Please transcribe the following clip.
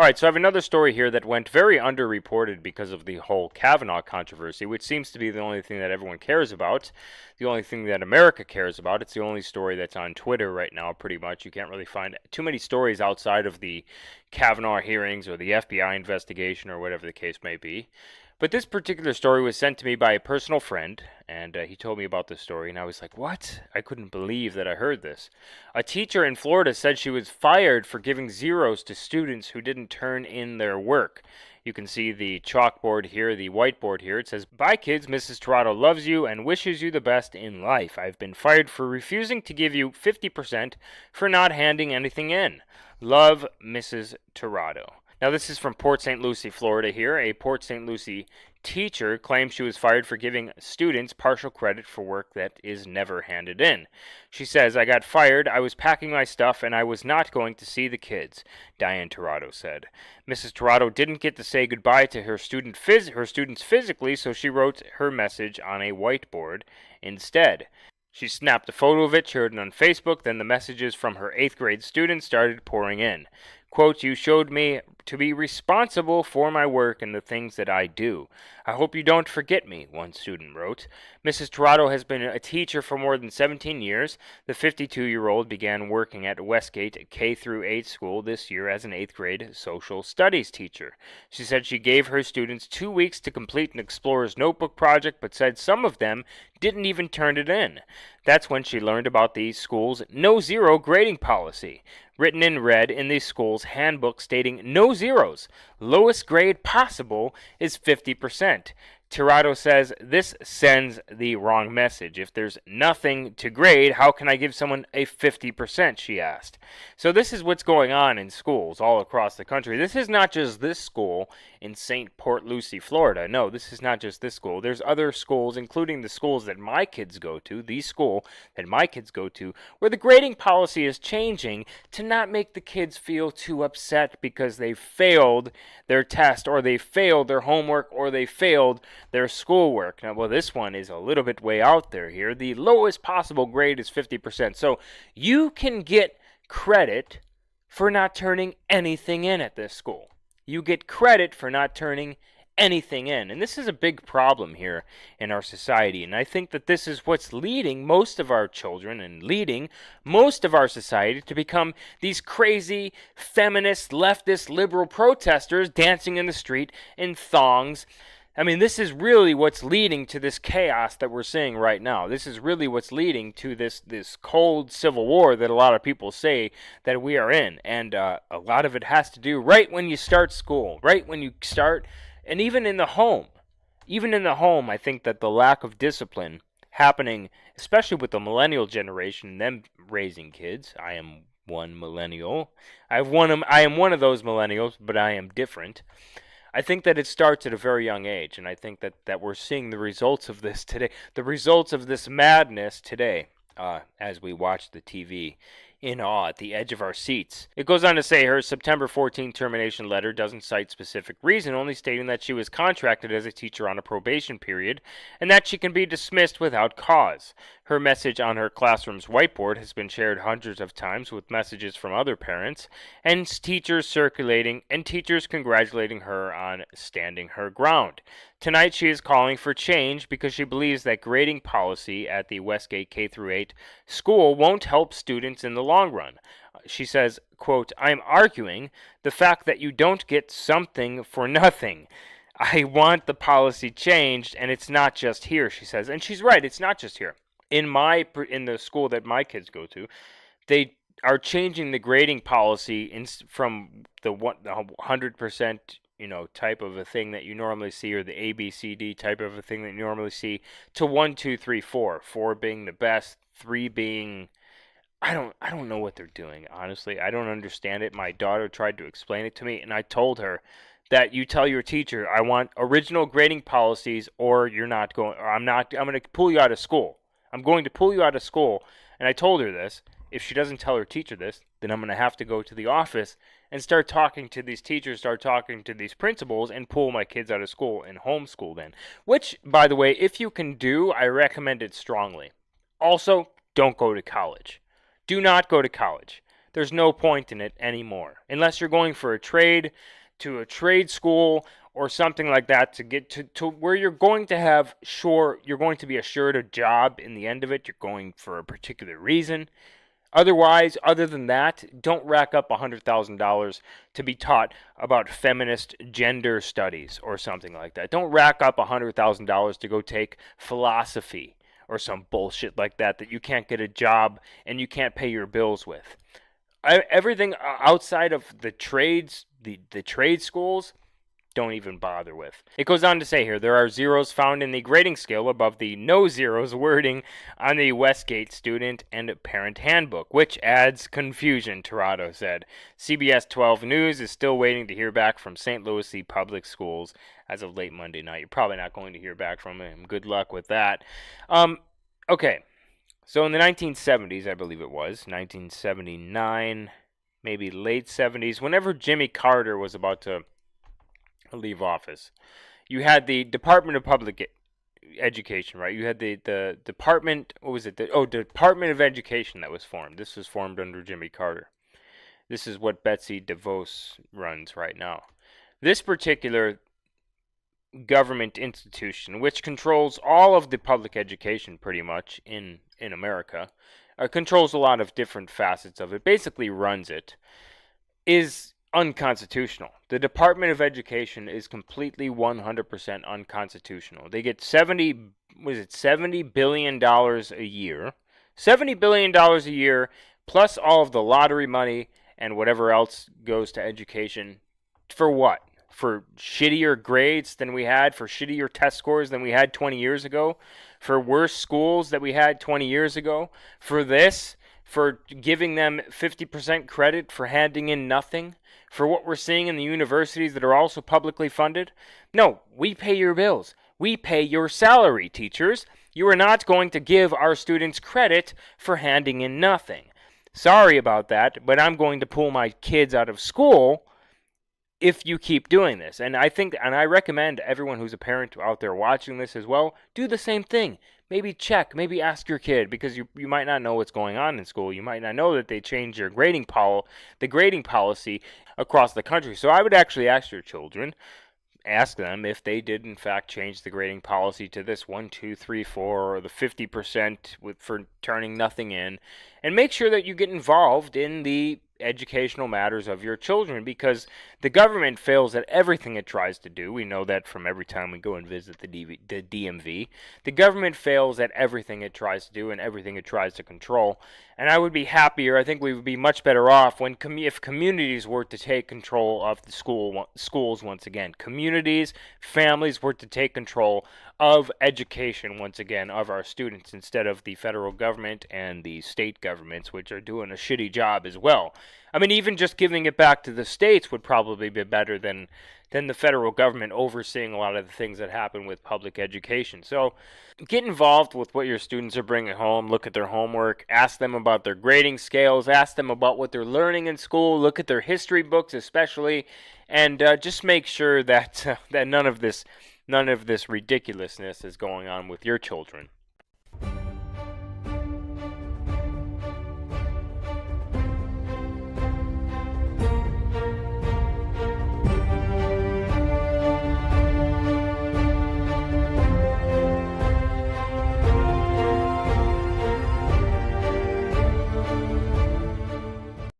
All right, so I have another story here that went very underreported because of the whole Kavanaugh controversy, which seems to be the only thing that everyone cares about, the only thing that America cares about. It's the only story that's on Twitter right now, pretty much. You can't really find too many stories outside of the Kavanaugh hearings or the FBI investigation or whatever the case may be. But this particular story was sent to me by a personal friend, and he told me about this story, and I was like, what? I couldn't believe that I heard this. A teacher in Florida said she was fired for giving zeros to students who didn't turn in their work. You can see the chalkboard here, the whiteboard here. It says, "Bye kids, Mrs. Toronto loves you and wishes you the best in life. I've been fired for refusing to give you 50% for not handing anything in. Love, Mrs. Toronto." Now, this is from Port St. Lucie, Florida here. A Port St. Lucie teacher claims she was fired for giving students partial credit for work that is never handed in. She says, "I got fired, I was packing my stuff, and I was not going to see the kids," Diane Torado said. Mrs. Torado didn't get to say goodbye to her students physically, so she wrote her message on a whiteboard instead. She snapped a photo of it, shared it on Facebook, then the messages from her 8th grade students started pouring in. Quote, "You showed me to be responsible for my work and the things that I do. I hope you don't forget me," one student wrote. Mrs. Torado has been a teacher for more than 17 years. The 52-year-old began working at Westgate K-8 school this year as an 8th grade social studies teacher. She said she gave her students 2 weeks to complete an explorer's notebook project, but said some of them didn't even turn it in. That's when she learned about the school's no-zero grading policy, written in red in the school's handbook stating no zeros. Lowest grade possible is 50%. Tirado says this sends the wrong message. If there's nothing to grade, how can I give someone a 50%, she asked. So this is what's going on in schools all across the country. This is not just this school in St. Port Lucie, Florida. No, this is not just this school. There's other schools, including the schools that my kids go to, the school that my kids go to, where the grading policy is changing to not make the kids feel too upset because they failed their test or they failed their homework or they failed their schoolwork. Now, well, this one is a little bit way out there here. The lowest possible grade is 50%. So you can get credit for not turning anything in at this school. You get credit for not turning anything in. And this is a big problem here in our society. And I think that this is what's leading most of our children and leading most of our society to become these crazy feminist, leftist, liberal protesters dancing in the street in thongs. I mean, this is really what's leading to this chaos that we're seeing right now. This is really what's leading to this cold civil war that a lot of people say that we are in. And a lot of it has to do right when you start school, right when you start, and even in the home. Even in the home, I think that the lack of discipline happening, especially with the millennial generation, them raising kids. I am one millennial. I am one of those millennials, but I am different. I think that it starts at a very young age, and I think that we're seeing the results of this today, the results of this madness today, as we watch the TV in awe at the edge of our seats. It goes on to say her September 14 termination letter doesn't cite specific reason, only stating that she was contracted as a teacher on a probation period and that she can be dismissed without cause. Her message on her classroom's whiteboard has been shared hundreds of times with messages from other parents and teachers circulating and teachers congratulating her on standing her ground. Tonight she is calling for change because she believes that grading policy at the Westgate K-8 school won't help students in the long run. She says, quote, "I'm arguing the fact that you don't get something for nothing. I want the policy changed, and it's not just here," she says. And she's right, it's not just here. In the school that my kids go to, they are changing the grading policy from the 100% type of a thing that you normally see, or the ABCD type of a thing that you normally see, to 1, 2, 3, 4. 4 being the best, 3 being I don't know what they're doing, honestly. I don't understand it. My daughter tried to explain it to me, and I told her that you tell your teacher, I want original grading policies, or you're not going, or I'm going to pull you out of school. I'm going to pull you out of school. And I told her this. If she doesn't tell her teacher this, then I'm going to have to go to the office and start talking to these teachers, start talking to these principals, and pull my kids out of school and homeschool them. Which, by the way, if you can do, I recommend it strongly. Also, don't go to college. Do not go to college. there's no point in it anymore. Unless you're going for a trade to a trade school or something like that to get to where you're going to have you're going to be assured a job in the end of it. You're going for a particular reason. Otherwise, other than that, don't rack up $100,000 to be taught about feminist gender studies or something like that. Don't rack up $100,000 to go take philosophy or some bullshit like that you can't get a job and you can't pay your bills with. Everything outside of the trades, the trade schools, don't even bother with. It goes on to say here, there are zeros found in the grading scale above the no zeros wording on the Westgate Student and Parent Handbook, which adds confusion, Tirado said. CBS 12 News is still waiting to hear back from St. Louis Public Schools as of late Monday night. You're probably not going to hear back from him. Good luck with that. Okay, so in the 1970s, I believe it was, 1979, maybe late 70s, whenever Jimmy Carter was about to leave office, you had the Department of Public Education, right? You had the Department, what was it? Department of Education that was formed. This was formed under Jimmy Carter. This is what Betsy DeVos runs right now. This particular government institution, which controls all of the public education pretty much in America, controls a lot of different facets of it, basically runs it, is unconstitutional. The Department of Education is completely 100% unconstitutional. They get $70 billion a year. $70 billion a year, plus all of the lottery money and whatever else goes to education. For what? For shittier grades than we had, for shittier test scores than we had 20 years ago, for worse schools that we had 20 years ago, for this, for giving them 50% credit for handing in nothing, for what we're seeing in the universities that are also publicly funded. No, we pay your bills. We pay your salary, teachers. You are not going to give our students credit for handing in nothing. Sorry about that, but I'm going to pull my kids out of school if you keep doing this. And I recommend everyone who's a parent out there watching this as well, do the same thing. Maybe ask your kid, because you might not know what's going on in school. You might not know that they changed the grading policy across the country. So I would actually ask your children, ask them if they did in fact change the grading policy to this 1, 2, 3, 4, or the 50% for turning nothing in, and make sure that you get involved in the educational matters of your children, because the government fails at everything it tries to do. We know that from every time we go and visit the DMV. The government fails at everything it tries to do and everything it tries to control. And I would be happier, I think we would be much better off if communities were to take control of the schools once again. Communities, families were to take control of education once again of our students, instead of the federal government and the state governments, which are doing a shitty job as well. I mean, even just giving it back to the states would probably be better than the federal government overseeing a lot of the things that happen with public education. So get involved with what your students are bringing home. Look at their homework. Ask them about their grading scales. Ask them about what they're learning in school. Look at their history books especially. And just make sure that none of this ridiculousness is going on with your children.